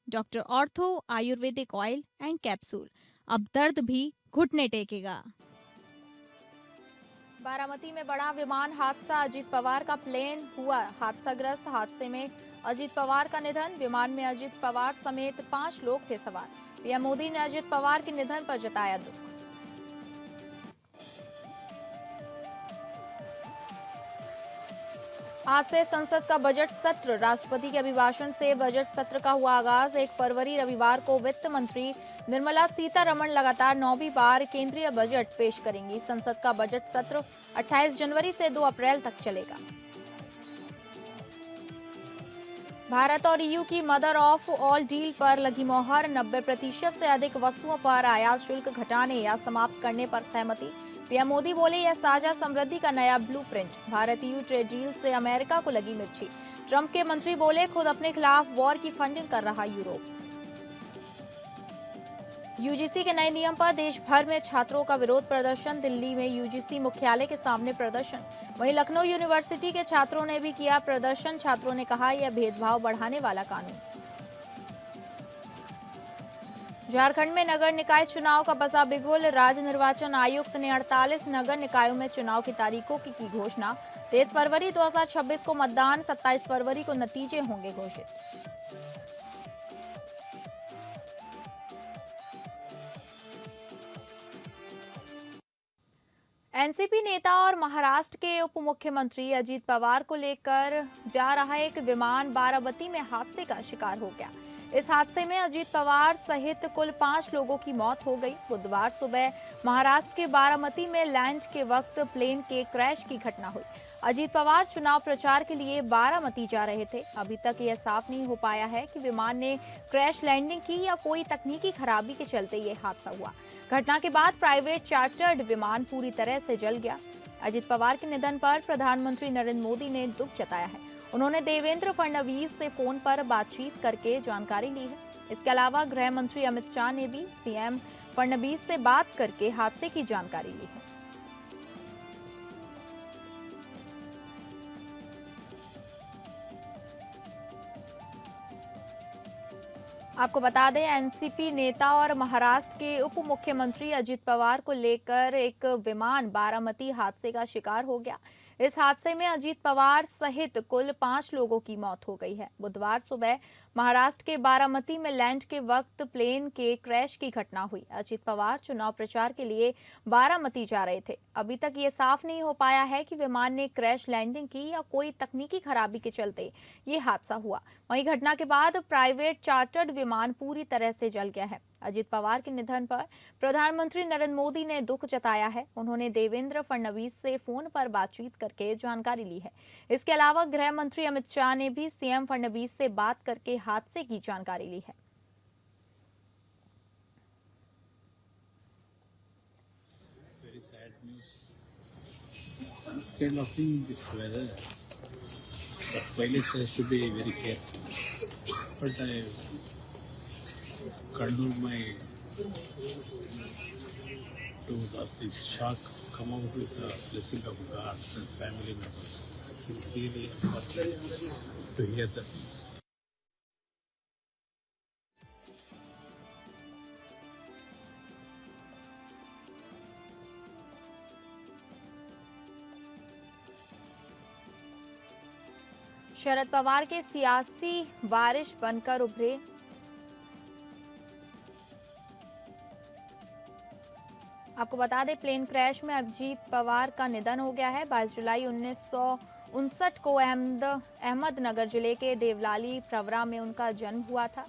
Doctor ortho Ayurvedic oil and capsule. अब दर्द भी घुटने टेकेगा। बारामती में बड़ा विमान हादसा, अजीत पवार का प्लेन हुआ हादसाग्रस्त। हादसे में अजीत पवार का निधन। विमान में अजीत पवार समेत 5 लोग थे सवार। पीएम मोदी ने अजीत पवार के निधन पर जताया दुख। आज से संसद का बजट सत्र, राष्ट्रपति के अभिभाषण से बजट सत्र का हुआ आगाज। 1 फरवरी रविवार को वित्त मंत्री निर्मला सीतारमण लगातार 9वीं बार केंद्रीय बजट पेश करेंगी। संसद का बजट सत्र 28 जनवरी से 2 अप्रैल तक चलेगा। भारत और ईयू की मदर ऑफ ऑल डील पर लगी मोहर। 90% से अधिक वस्तुओं पर आयात शुल्क घटाने या समाप्त करने पर सहमति। पीएम मोदी बोले, यह साझा समृद्धि का नया blueprint. Bharat EU trade deal से अमेरिका को लगी मिर्ची। ट्रंप के मंत्री बोले, खुद अपने खिलाफ वॉर की फंडिंग कर रहा यूरोप। यूजीसी के नए नियम पर देश भर में छात्रों का विरोध प्रदर्शन। दिल्ली में यूजीसी मुख्यालय के सामने प्रदर्शन। वहीं लखनऊ यूनिवर्सिटी के छात्रों ने भी किया प्रदर्शन। छात्रों ने कहा, यह भेदभाव बढ़ाने वाला कानून। झारखंड में नगर निकाय चुनाव का बसा बिगुल। राज्य निर्वाचन आयुक्त ने 48 नगर निकायों में चुनाव की तारीखों की घोषणा। 23 फरवरी 2026 को मतदान, 27 फरवरी को नतीजे होंगे घोषित। एनसीपी नेता और महाराष्ट्र के उप मुख्यमंत्री अजीत पवार को लेकर जा रहा एक विमान बारामती में हादसे का शिकार हो गया। इस हादसे में अजीत पवार सहित कुल 5 लोगों की मौत हो गई। बुधवार सुबह महाराष्ट्र के बारामती में लैंड के वक्त प्लेन के क्रैश की घटना हुई। अजीत पवार चुनाव प्रचार के लिए बारामती जा रहे थे। अभी तक यह साफ नहीं हो पाया है कि विमान ने क्रैश लैंडिंग की या कोई तकनीकी खराबी के चलते ये हादसा हुआ। घटना के बाद प्राइवेट चार्टर्ड विमान पूरी तरह से जल गया। अजीत पवार के निधन पर प्रधानमंत्री नरेंद्र मोदी ने दुख जताया है। उन्होंने देवेंद्र फडणवीस से फोन पर बातचीत करके जानकारी ली है। इसके अलावा गृह मंत्री अमित शाह ने भी सीएम फडणवीस से बात करके हादसे की जानकारी ली है। आपको बता दें, एनसीपी नेता और महाराष्ट्र के उप मुख्यमंत्री अजीत पवार को लेकर एक विमान बारामती हादसे का शिकार हो गया। इस हादसे में अजीत पवार सहित कुल 5 लोगों की मौत हो गई है। बुधवार सुबह महाराष्ट्र के बारामती में लैंड के वक्त प्लेन के क्रैश की घटना हुई। अजीत पवार चुनाव प्रचार के लिए बारामती जा रहे थे। अभी तक ये साफ नहीं हो पाया है कि विमान ने क्रैश लैंडिंग की या कोई तकनीकी खराबी के चलते ये हादसा हुआ। वहीं घटना के बाद प्राइवेट चार्टर्ड विमान पूरी तरह से जल गया है। अजीत पवार के निधन पर प्रधानमंत्री नरेंद्र मोदी ने दुख जताया है। उन्होंने देवेंद्र फडणवीस से फोन पर बातचीत करके जानकारी ली है। इसके अलावा गृह मंत्री अमित शाह ने भी सीएम फडणवीस से बात करके हादसे की जानकारी ली है। Very sad news. This kind of thing, this weather, the pilots has to be very careful. But I condole my to this shock, come out with the blessing of God and family members. It's really unfortunate to hear that news. Sharad Pawar के सियासी बारिश बनकर उभरे। आपको बता दें, plane crash में अजीत पवार का निधन हो गया है। 22 जुलाई 1959 को अहमदनगर जिले के देवलाली प्रवरा में उनका जन्म हुआ था।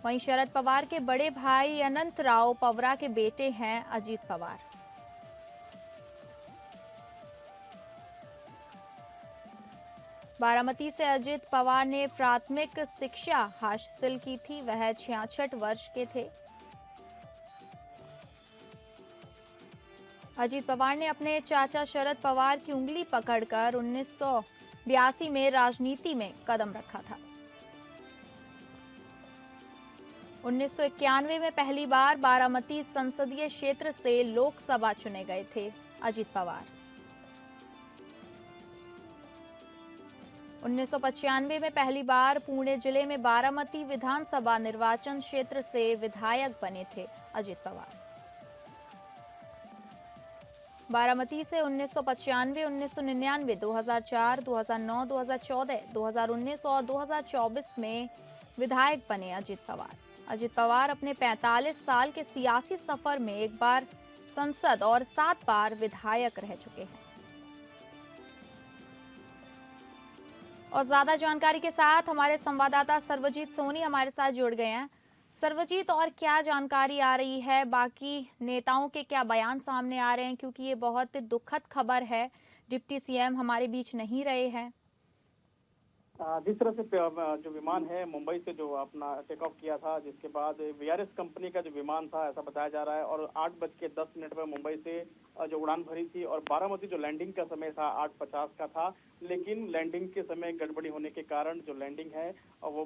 वहीं शरद पवार के बड़े भाई अनंत राव पवरा के बेटे हैं अजीत पवार। बारामती से अजीत पवार ने प्राथमिक शिक्षा हासिल की थी। वह 66 वर्ष के थे। अजीत पवार ने अपने चाचा शरद पवार की उंगली पकड़कर 1982 में राजनीति में कदम रखा था। 1991 में पहली बार बारामती संसदीय क्षेत्र से लोकसभा चुने गए थे अजीत पवार। 1995 में पहली बार पुणे जिले में बारामती विधानसभा निर्वाचन क्षेत्र से विधायक बने थे अजित पवार। बारामती से 1995, 1999, 2004, 2009, 2014, 2019 और 2024 में विधायक बने अजित पवार। अजित पवार अपने 45 साल के सियासी सफर में एक बार संसद और 7 बार विधायक रह चुके हैं। और ज्यादा जानकारी के साथ हमारे संवाददाता सर्वजीत सोनी हमारे साथ जुड़ गए हैं। सर्वजीत, और क्या जानकारी आ रही है, बाकी नेताओं के क्या बयान सामने आ रहे हैं, क्योंकि ये बहुत दुखद खबर है, डिप्टी सीएम हमारे बीच नहीं रहे हैं। जिस तरह से जो विमान है मुंबई से जो अपना टेक ऑफ किया था, जिसके बाद वीआरएस कंपनी का जो विमान था ऐसा बताया जा रहा है, और 8:10 पर मुंबई से जो उड़ान भरी थी, और बारामती जो लैंडिंग का समय था 8:50 का था, लेकिन लैंडिंग के समय गड़बड़ी होने के कारण जो लैंडिंग है वो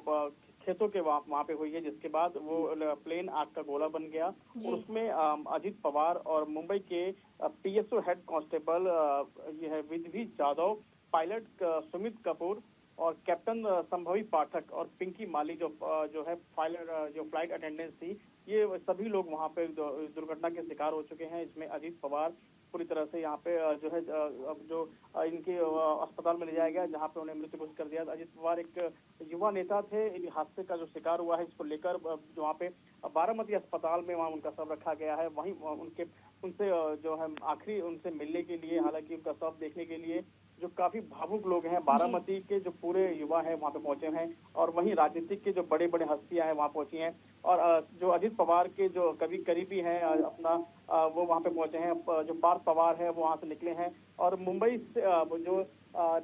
खेतों के वहाँ पे हुई है, जिसके बाद वो प्लेन आग का गोला बन गया। और उसमें अजित पवार और मुंबई के पीएसओ हेड कांस्टेबल ये है विधि जाधव, पायलट सुमित कपूर और कैप्टन संभवी पाठक और पिंकी माली जो है फ्लाइट अटेंडेंट थी, ये सभी लोग वहाँ पे दुर्घटना के शिकार हो चुके हैं। इसमें अजित पवार पूरी तरह से यहाँ पे जो है जो इनके अस्पताल में ले जाया गया, जहाँ पे उन्हें मृत्यु घोषित कर दिया। अजित पवार एक युवा नेता थे, इन हादसे का जो शिकार हुआ है इसको लेकर जो वहाँ पे बारामती अस्पताल में वहाँ उनका शव रखा गया है। वहीं उनसे जो है आखिरी उनसे मिलने के लिए, हालांकि उनका शव देखने के लिए जो काफी भावुक लोग हैं बारामती के जो पूरे युवा है वहाँ पे पहुंचे हैं, और वहीं राजनीतिक के जो बड़े बड़े हस्तियां हैं वहाँ पहुंची हैं, और जो अजित पवार के जो करीबी हैं अपना वो वहाँ पे पहुंचे हैं। जो पार्थ पवार है वो वहाँ से निकले हैं, और मुंबई से जो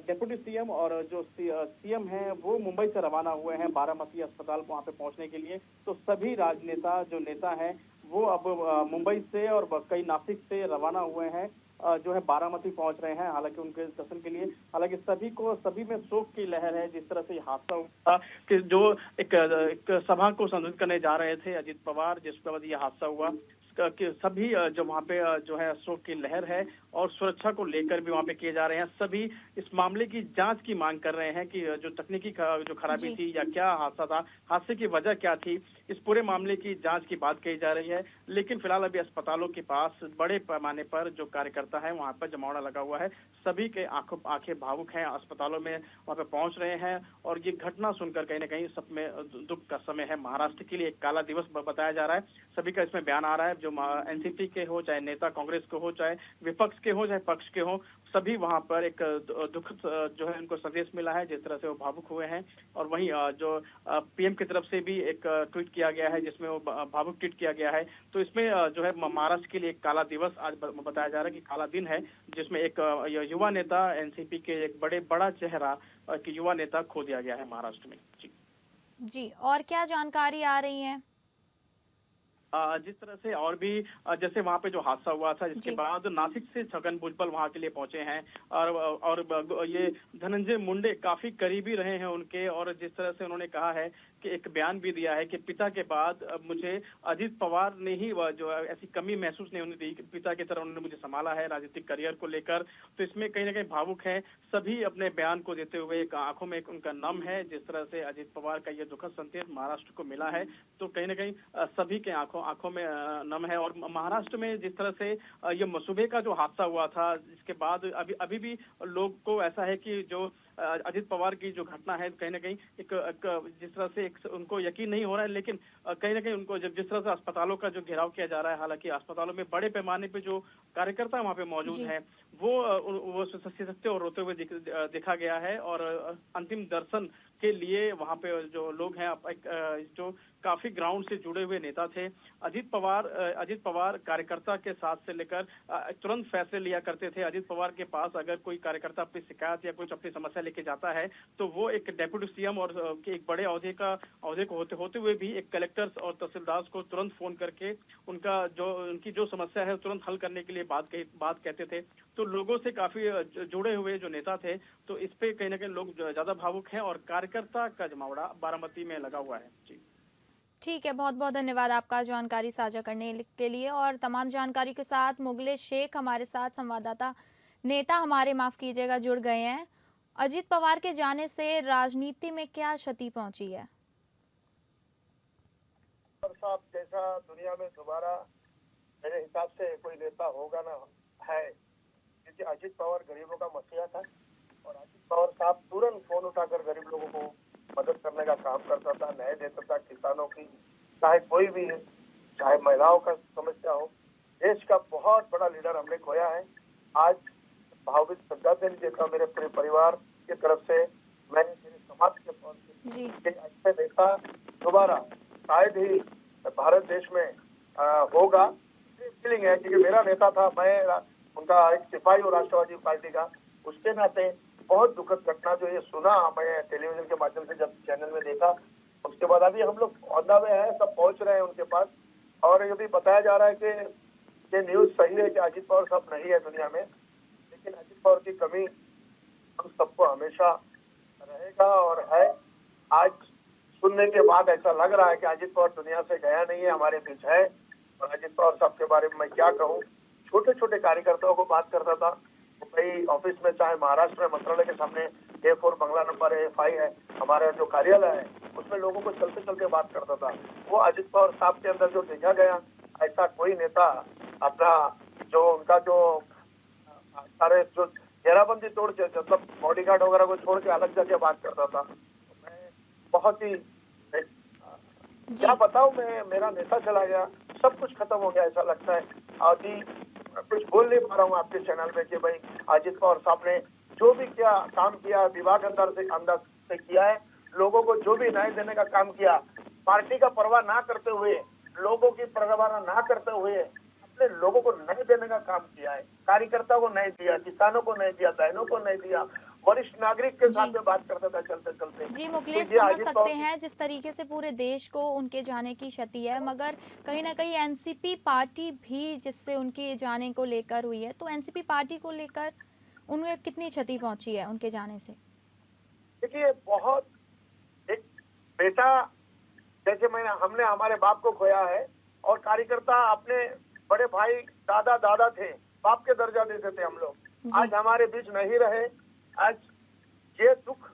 डेप्यूटी सीएम और जो सीएम हैं वो मुंबई से रवाना हुए हैं बारामती अस्पताल वहाँ पे पहुंचने के लिए। तो सभी राजनेता जो नेता हैं वो अब मुंबई से और कई नासिक से रवाना हुए हैं, जो है बारामती पहुंच रहे हैं, हालांकि उनके दर्शन के लिए। हालांकि सभी में शोक की लहर है। जिस तरह से हादसा हुआ कि जो एक सभा को संबोधित करने जा रहे थे अजित पवार, जिसके बाद ये हादसा हुआ कि सभी जो वहाँ पे जो है शोक की लहर है, और सुरक्षा को लेकर भी वहाँ पे किए जा रहे हैं। सभी इस मामले की जांच की मांग कर रहे हैं कि जो तकनीकी जो खराबी थी या क्या हादसा था, हादसे की वजह क्या थी, इस पूरे मामले की जांच की बात कही जा रही है। लेकिन फिलहाल अभी अस्पतालों के पास बड़े पैमाने पर जो कार्यकर्ता है वहाँ पर जमावड़ा लगा हुआ है। सभी के आंखें भावुक हैं, अस्पतालों में वहाँ पे पहुंच रहे हैं, और ये घटना सुनकर कहीं ना कहीं सब में दुख का समय है। महाराष्ट्र के लिए एक काला दिवस बताया जा रहा है। सभी का इसमें बयान आ रहा है, जो एनसीपी के हो, चाहे नेता कांग्रेस के हो, चाहे विपक्ष के हो, चाहे पक्ष के हो, सभी वहां पर एक दुखद जो है उनको संदेश मिला है, जिस तरह से वो भावुक हुए हैं। और वहीं जो पीएम की तरफ से भी एक ट्वीट किया गया है, जिसमें वो भावुक ट्वीट किया गया है। तो इसमें जो है महाराष्ट्र के लिए एक काला दिवस आज बताया जा रहा है कि काला दिन है, जिसमें एक युवा नेता, एनसीपी के एक बड़ा चेहरा कि युवा नेता खो दिया गया है महाराष्ट्र में। जी, और क्या जानकारी आ रही है? जिस तरह से और भी जैसे वहाँ पे जो हादसा हुआ था, जिसके बाद नासिक से छगन भुजबल वहाँ के लिए पहुंचे हैं, और ये धनंजय मुंडे काफी करीबी रहे हैं उनके, और जिस तरह से उन्होंने कहा है कि एक बयान भी दिया है कि पिता के बाद मुझे अजित पवार ने ही जो ऐसी कमी महसूस नहीं होने दी, पिता की तरह उन्होंने मुझे संभाला है राजनीतिक करियर को लेकर। तो इसमें कहीं ना कहीं भावुक है सभी अपने बयान को देते हुए, एक आंखों में एक उनका नम है। जिस तरह से अजित पवार का ये दुखद संदेश महाराष्ट्र को मिला है, तो कहीं ना कहीं सभी के आंखों में नम है। और महाराष्ट्र में जिस तरह से ये मसूबे का जो हादसा हुआ था, जिसके बाद अभी भी लोग को ऐसा है कि जो अजित पवार की जो घटना है, कहीं ना कहीं एक जिस तरह से उनको यकीन नहीं हो रहा है, लेकिन कहीं ना कहीं उनको जिस तरह से अस्पतालों का जो घेराव किया जा रहा है, हालांकि अस्पतालों में बड़े पैमाने पे जो कार्यकर्ता वहाँ पे मौजूद हैं वो सत्य और रोते हुए देखा गया है, और अंतिम दर्शन के लिए वहाँ पे जो लोग हैं जो काफी ग्राउंड से जुड़े हुए नेता थे। अजित पवार कार्यकर्ता के साथ से लेकर तुरंत फैसले लिया करते थे। अजित पवार के पास अगर कोई कार्यकर्ता अपनी शिकायत या कुछ अपनी समस्या लेके जाता है, तो वो एक डेप्यूटी सीएम और एक बड़े औहदे को होते हुए भी एक कलेक्टर्स और तहसीलदार को तुरंत फोन करके उनकी जो समस्या है तुरंत हल करने के लिए बात कहते थे। तो लोगों से काफी जुड़े हुए जो नेता थे, तो इस पे कहीं ना कहीं लोग ज्यादा भावुक हैं, और कार्यकर्ता का जमावड़ा बारामती में लगा हुआ है। जी ठीक है, बहुत बहुत धन्यवाद आपका जानकारी साझा करने के लिए। और तमाम जानकारी के साथ मुगले शेख हमारे साथ संवाददाता नेता हमारे माफ कीजिएगा जुड़ गए हैं। अजीत पवार के जाने से राजनीति में क्या क्षति पहुंची है? साहब जैसा दुनिया में दोबारा मेरे हिसाब से कोई नेता होगा ना है, क्योंकि अजीत पवार गरीबों का मसीहा था और अजीत पवार साहब तुरंत फोन उठाकर गरीब लोगों को मदद करने का काम करता था, न्याय देता था किसानों की, चाहे कोई भी है, चाहे महिलाओं का समस्या हो। देश का बहुत बड़ा लीडर हमने खोया है। आज भावभीनी श्रद्धांजलि देता मेरे पूरे परिवार की तरफ से, मैं मेरे समाज के तौर जी। से ऐसे नेता दोबारा शायद ही भारत देश में होगा। फीलिंग है क्योंकि मेरा नेता था, मैं उनका एक सिपाही और राष्ट्रवादी पार्टी का, उसके नाते बहुत दुखद घटना जो ये सुना मैं टेलीविजन के माध्यम से, जब चैनल में देखा, उसके बाद अभी हम लोग ऑन द वे है, सब पहुंच रहे हैं उनके पास। और ये भी बताया जा रहा है कि ये न्यूज सही है कि अजीत पवार साहब नहीं है दुनिया में, लेकिन अजीत पवार की कमी हम सबको हमेशा रहेगा और है। आज सुनने के बाद ऐसा लग रहा है कि अजीत पवार दुनिया से गया नहीं है, हमारे बीच है। और अजीत पवार साहब के बारे में मैं क्या कहूँ, छोटे छोटे कार्यकर्ताओं को बात करता था मुंबई ऑफिस में, चाहे महाराष्ट्र में मंत्रालय के सामने A4 बंगला नंबर A5 है, हमारा जो कार्यालय है, उसमें लोगों को चलते चलते बात करता था। वो अजीत पवार साहब के अंदर जो देखा गया, ऐसा कोई नेता अपना जो उनका जो सारे जो घेराबंदी तोड़ के, मतलब बॉडीगार्ड वगैरह को छोड़ के अलग जगह बात करता था। मैं बहुत ही क्या बताऊं, मैं मेरा नेता चला गया, सब कुछ खत्म हो गया ऐसा लगता है। अभी कुछ बोल नहीं पा रहा हूँ आपके चैनल में कि भाई अजीत पवार साहब ने जो भी किया काम किया, विभाग अंदर से किया है, लोगों को जो भी न्याय देने का काम किया, पार्टी का परवाह ना करते हुए, लोगों की परवाह ना करते हुए अपने लोगों को न्याय देने का काम किया है। कार्यकर्ता को न्याय दिया, किसानों को न्याय दिया, बहनों को न्याय दिया, वरिष्ठ नागरिक के साथ में बात करता था चलते चलते। जी तो मुकेश, ये समझ अजीत सकते पवार हैं जिस तरीके से पूरे देश को उनके जाने की क्षति है, मगर कहीं ना कहीं एनसीपी पार्टी भी जिससे उनके जाने को लेकर हुई है, तो एनसीपी पार्टी को लेकर उन्हें कितनी क्षति पहुंची है उनके जाने से? देखिए, बहुत एक बेटा जैसे हमने हमारे बाप को खोया है, और कार्यकर्ता अपने बड़े भाई दादा दादा थे, बाप के दर्जा देते थे हम लोग, आज जी। हमारे बीच नहीं रहे। आज ये दुख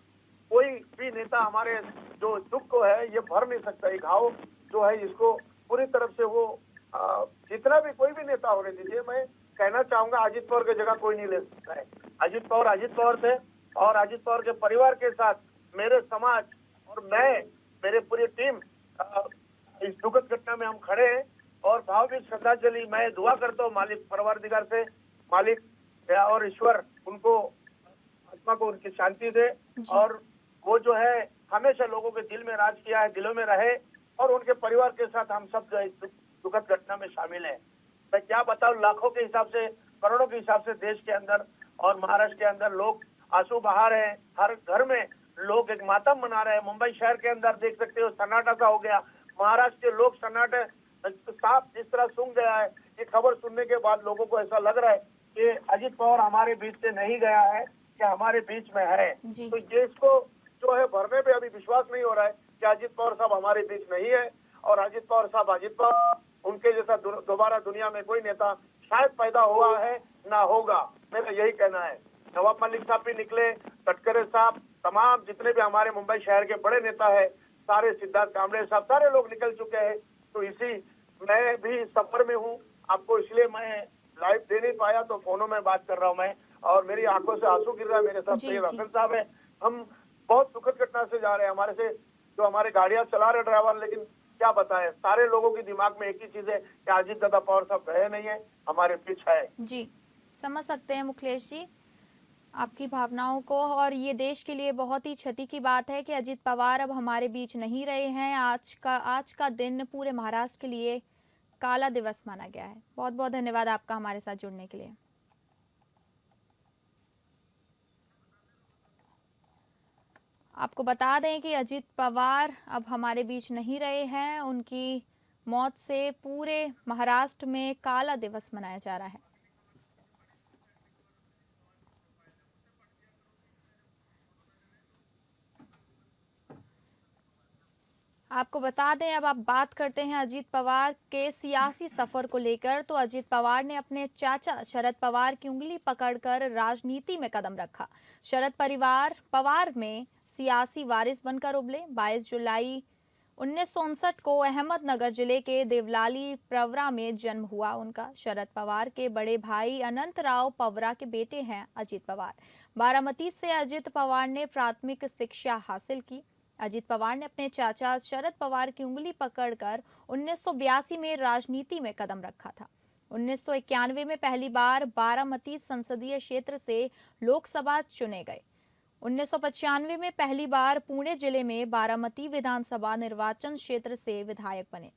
कोई भी नेता हमारे जो दुख को है ये भर नहीं सकता। ये घाव जो है इसको पूरी तरफ से वो जितना भी कोई भी नेता होने दीजिए, मैं कहना चाहूंगा अजीत पवार की जगह कोई नहीं ले सकता है। अजीत पवार थे, और अजीत पवार के परिवार के साथ मेरे समाज और मैं, मेरे पूरी टीम इस दुखद घटना में हम खड़े हैं। और भावभीनी श्रद्धांजलि मैं दुआ करता हूँ मालिक परवरदिगार से, मालिक और ईश्वर उनको आत्मा को उनकी शांति दे, और वो जो है हमेशा लोगों के दिल में राज किया है, दिलों में रहे, और उनके परिवार के साथ हम सब जो है इस दुखद घटना में शामिल हैं। मैं क्या बताऊं, लाखों के हिसाब से, करोड़ों के हिसाब से देश के अंदर और महाराष्ट्र के अंदर लोग आंसू बहा रहे हैं। हर घर में लोग एक मातम मना रहे हैं। मुंबई शहर के अंदर देख सकते हो सन्नाटा सा हो गया। महाराष्ट्र के लोग सन्नाटे साफ जिस तरह सूंघ गया है। ये खबर सुनने के बाद लोगों को ऐसा लग रहा है कि अजीत पवार हमारे बीच से नहीं गया है, कि हमारे बीच में है। तो ये इसको जो है भरने पे अभी विश्वास नहीं हो रहा है कि अजीत पवार साहब हमारे बीच नहीं है। और अजीत पवार उनके जैसा दोबारा दुनिया में कोई नेता शायद पैदा हुआ है ना होगा, मेरा यही कहना है। नवाब मलिक साहब भी निकले, तटकरे साहब, तमाम जितने भी हमारे मुंबई शहर के बड़े नेता है, सारे सिद्धार्थ कांबळे साहब, सारे लोग निकल चुके हैं। तो इसी मैं भी सफर में हूँ, आपको इसलिए मैं लाइव दे नहीं पाया, तो फोनों में बात कर रहा हूँ मैं, और मेरी आंखों से आंसू गिर रहा है। मेरे साथ प्रिय रफेल साहब है, हम बहुत दुखद घटना से जा रहे हैं। हमारे से जो हमारे गाड़ियां चला रहे ड्राइवर, लेकिन क्या बताएं, सारे लोगों के दिमाग में एक ही चीज है कि अजीत दादा पवार साहब गए नहीं है, हमारे पीछे है। जी, समझ सकते हैं मुकेश जी आपकी भावनाओं को, और ये देश के लिए बहुत ही क्षति की बात है कि अजीत पवार अब हमारे बीच नहीं रहे हैं। आज का दिन पूरे महाराष्ट्र के लिए काला दिवस माना गया है। बहुत बहुत धन्यवाद आपका हमारे साथ जुड़ने के लिए। आपको बता दें कि अजीत पवार अब हमारे बीच नहीं रहे हैं। उनकी मौत से पूरे महाराष्ट्र में काला दिवस मनाया जा रहा है। आपको बता दें, अब आप बात करते हैं अजीत पवार के सियासी सफर को लेकर। तो अजीत पवार ने अपने चाचा शरद पवार की उंगली पकड़कर राजनीति में कदम रखा। शरद परिवार पवार में सियासी वारिस बनकर उभरे। 22 जुलाई 1959 को अहमदनगर जिले के देवलाली प्रवरा में जन्म हुआ उनका। शरद पवार के बड़े भाई अनंत राव पवरा के बेटे हैं अजीत पवार। बारामती से अजीत पवार ने प्राथमिक शिक्षा हासिल की। अजीत पवार ने अपने चाचा शरद पवार की उंगली पकड़कर 1982 में राजनीति में कदम रखा था। 1991 में पहली बार बारामती संसदीय क्षेत्र से लोकसभा चुने गए। 1995 में पहली बार पुणे जिले में बारामती विधानसभा निर्वाचन क्षेत्र से विधायक बने।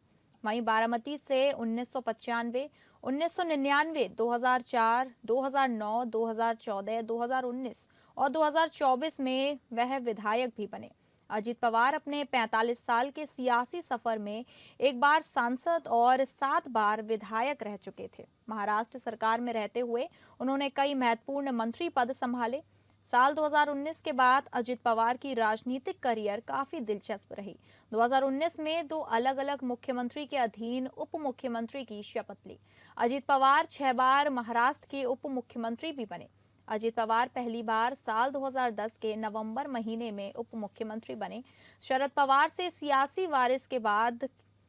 वहीं बारामती से 1995, 1999, 2004, 2009, 2014, 2019 और 2024 में वह विधायक भी बने। अजीत पवार अपने 45 साल के सियासी सफर में एक बार सांसद और 7 बार विधायक रह चुके थे। महाराष्ट्र सरकार में रहते हुए उन्होंने कई महत्वपूर्ण मंत्री पद संभाले। साल 2019 के बाद अजीत पवार की राजनीतिक करियर काफी दिलचस्प रही। 2019 में 2 अलग-अलग मुख्यमंत्री के अधीन उप मुख्यमंत्री की शपथ ली। अजीत पवार 6 बार महाराष्ट्र के उप मुख्यमंत्री भी बने। अजीत पवार पहली बार साल 2010 के नवंबर महीने में उप मुख्यमंत्री बने। शरद पवार से सियासी वारिस के बाद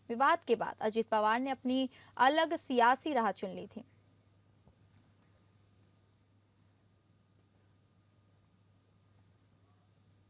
विवाद के बाद अजीत पवार ने अपनी अलग सियासी राह चुन ली थी।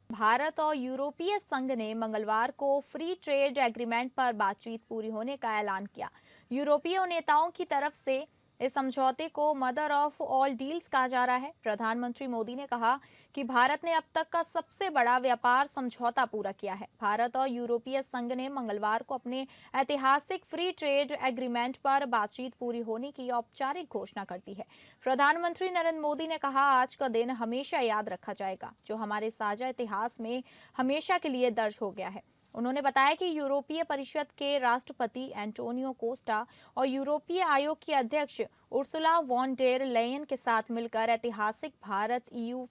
भारत और यूरोपीय संघ ने मंगलवार को फ्री ट्रेड एग्रीमेंट पर बातचीत पूरी होने का ऐलान किया। यूरोपीय नेताओं की तरफ से इस समझौते को मदर ऑफ ऑल डील्स कहा जा रहा है। प्रधानमंत्री मोदी ने कहा कि भारत ने अब तक का सबसे बड़ा व्यापार समझौता पूरा किया है। भारत और यूरोपीय संघ ने मंगलवार को अपने ऐतिहासिक फ्री ट्रेड एग्रीमेंट पर बातचीत पूरी होने की औपचारिक घोषणा कर दी है। प्रधानमंत्री नरेंद्र मोदी ने कहा, आज का दिन हमेशा याद रखा जाएगा, जो हमारे साझा इतिहास में हमेशा के लिए दर्ज हो गया है। उन्होंने बताया कि यूरोपीय परिषद के राष्ट्रपति एंटोनियो कोस्टा और यूरोपीय आयोग की अध्यक्ष उर्सुला वॉन डेर लेयन के साथ मिलकर ऐतिहासिक Bharat EU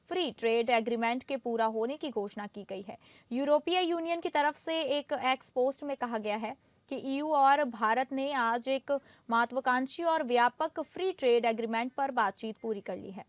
free trade agreement के पूरा होने की घोषणा की गई है। यूरोपीय यूनियन की तरफ से एक एक्स पोस्ट में कहा गया है कि EU और भारत ने आज एक महत्वाकांक्षी और व्यापक फ्री ट्रेड एग्रीमेंट पर बातचीत पूरी कर ली है।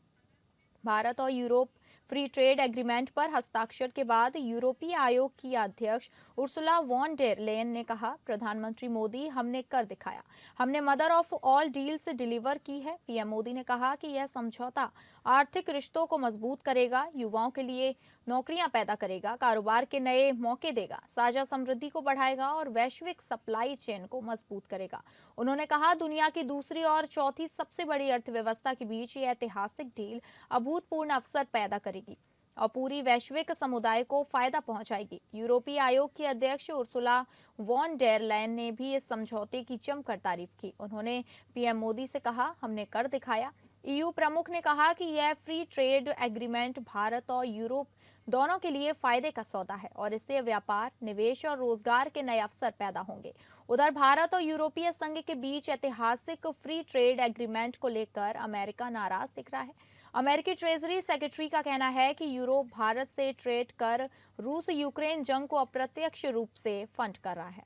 भारत और यूरोप फ्री ट्रेड एग्रीमेंट पर हस्ताक्षर के बाद यूरोपीय आयोग की अध्यक्ष उर्सुला वॉन डेर लेयन ने कहा, प्रधानमंत्री मोदी, हमने कर दिखाया, हमने mother of all deals deliver की है। पीएम मोदी ने कहा कि यह समझौता आर्थिक रिश्तों को मजबूत करेगा, युवाओं के लिए नौकरियां पैदा करेगा, कारोबार के नए मौके देगा, साझा समृद्धि को बढ़ाएगा और वैश्विक सप्लाई चेन को मजबूत करेगा। उन्होंने कहा, दुनिया की दूसरी और चौथी सबसे बड़ी अर्थव्यवस्था के बीच ये ऐतिहासिक डील अभूतपूर्व अवसर पैदा करेगी और पूरी वैश्विक समुदाय को फायदा पहुंचाएगी। यूरोपीय आयोग की अध्यक्ष उर्सुला वॉन डेर लेयन ने भी इस समझौते की जमकर तारीफ की। उन्होंने पीएम मोदी से कहा, हमने कर दिखाया। EU प्रमुख ने कहा कि यह फ्री ट्रेड एग्रीमेंट भारत और यूरोप दोनों के लिए फायदे का सौदा है और इससे व्यापार, निवेश और रोजगार के नए अवसर पैदा होंगे। उधर भारत और यूरोपीय संघ के बीच ऐतिहासिक फ्री ट्रेड एग्रीमेंट को लेकर अमेरिका नाराज दिख रहा है। अमेरिकी ट्रेजरी सेक्रेटरी का कहना है कि यूरोप भारत से ट्रेड कर रूस यूक्रेन जंग को अप्रत्यक्ष रूप से फंड कर रहा है।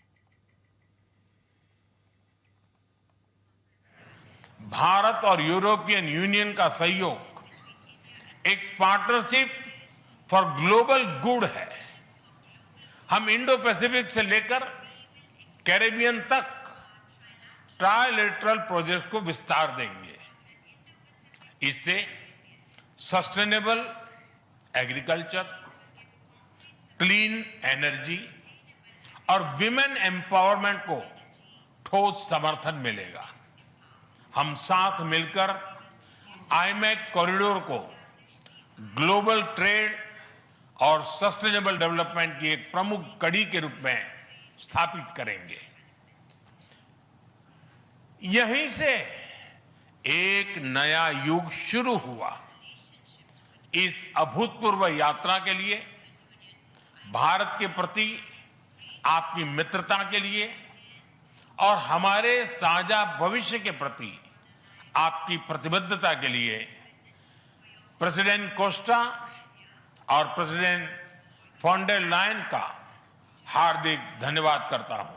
भारत और यूरोपियन यूनियन का सहयोग एक पार्टनरशिप फॉर ग्लोबल गुड है। हम इंडो पैसिफिक से लेकर कैरेबियन तक ट्राइलेटरल प्रोजेक्ट को विस्तार देंगे। इससे सस्टेनेबल एग्रीकल्चर, क्लीन एनर्जी और विमेन एम्पावरमेंट को ठोस समर्थन मिलेगा। हम साथ मिलकर आईमैक कॉरिडोर को ग्लोबल ट्रेड और सस्टेनेबल डेवलपमेंट की एक प्रमुख कड़ी के रूप में स्थापित करेंगे। यहीं से एक नया युग शुरू हुआ। इस अभूतपूर्व यात्रा के लिए, भारत के प्रति आपकी मित्रता के लिए और हमारे साझा भविष्य के प्रति आपकी प्रतिबद्धता के लिए प्रेसिडेंट कोस्टा और प्रेसिडेंट वॉन डेर लेयन का हार्दिक धन्यवाद करता हूं।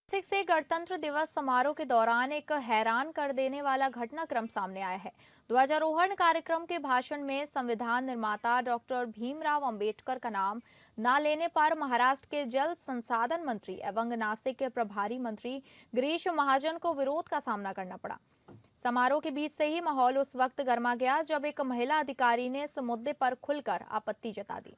नासिक से गणतंत्र दिवस समारोह के दौरान एक हैरान कर देने वाला घटनाक्रम सामने आया है। ध्वजारोहण कार्यक्रम के भाषण में संविधान निर्माता डॉक्टर भीमराव अंबेडकर का नाम न लेने पर महाराष्ट्र के जल संसाधन मंत्री एवं नासिक के प्रभारी मंत्री गिरीश महाजन को विरोध का सामना करना पड़ा। समारोह के बीच से ही माहौल उस वक्त गर्मा गया जब एक महिला अधिकारी ने इस मुद्दे पर खुलकर आपत्ति जता दी।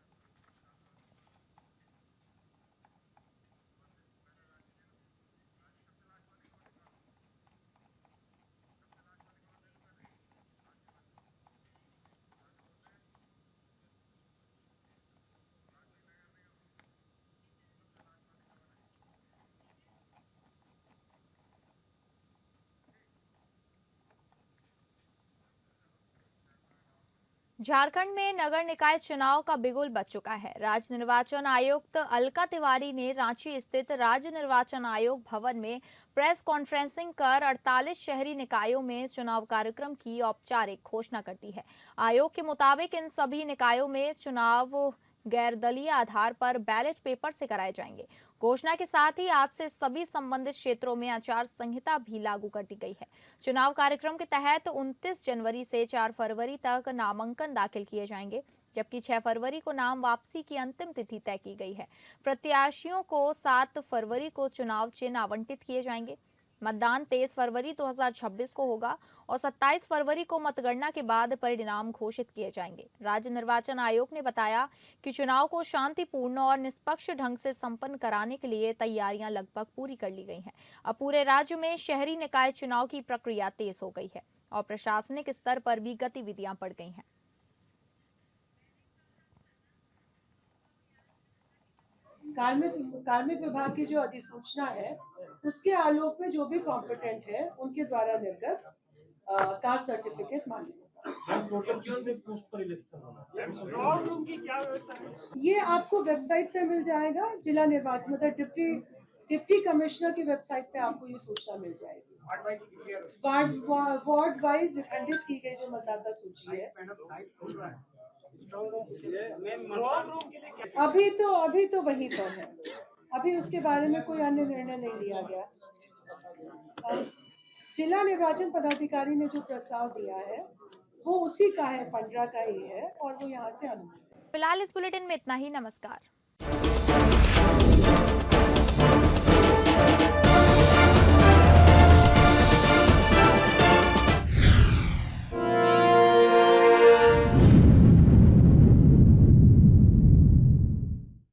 झारखंड में नगर निकाय चुनाव का बिगुल बज चुका है। राज्य निर्वाचन आयुक्त अलका तिवारी ने रांची स्थित राज्य निर्वाचन आयोग भवन में प्रेस कॉन्फ्रेंसिंग कर 48 शहरी निकायों में चुनाव कार्यक्रम की औपचारिक घोषणा कर दी है। आयोग के मुताबिक इन सभी निकायों में चुनाव गैरदलीय आधार पर बैलेट पेपर से कराए जाएंगे। घोषणा के साथ ही आज से सभी संबंधित क्षेत्रों में आचार संहिता भी लागू कर दी गई है। चुनाव कार्यक्रम के तहत 29 जनवरी से 4 फरवरी तक नामांकन दाखिल किए जाएंगे, जबकि 6 फरवरी को नाम वापसी की अंतिम तिथि तय की गई है। प्रत्याशियों को 7 फरवरी को चुनाव चिन्ह आवंटित किए जाएंगे। मतदान 23 फरवरी 2026 को होगा और 27 फरवरी को मतगणना के बाद परिणाम घोषित किए जाएंगे। राज्य निर्वाचन आयोग ने बताया कि चुनाव को शांतिपूर्ण और निष्पक्ष ढंग से संपन्न कराने के लिए तैयारियां लगभग पूरी कर ली गई हैं। अब पूरे राज्य में शहरी निकाय चुनाव की प्रक्रिया तेज हो गई है और प्रशासनिक स्तर पर भी गतिविधियां बढ़ गई हैं। कार्मिक विभाग की जो अधिसूचना है उसके आलोक में जो भी कॉम्पिटेंट है उनके द्वारा निर्गत कास्ट सर्टिफिकेट मान्य ये आपको वेबसाइट पे मिल जाएगा। जिला निर्वाचन मतलब डिप्टी कमिश्नर की वेबसाइट पे आपको ये सूचना मिल जाएगी। वार्ड वाइज विखंडित की गई जो मतदाता सूची है। अभी तो वहीं पर है। अभी उसके बारे में कोई अन्य निर्णय नहीं लिया गया। जिला निर्वाचन पदाधिकारी ने जो प्रस्ताव दिया है वो उसी का है, 15 का ही है और वो यहाँ से अनुमति। फिलहाल इस बुलेटिन में इतना ही। नमस्कार।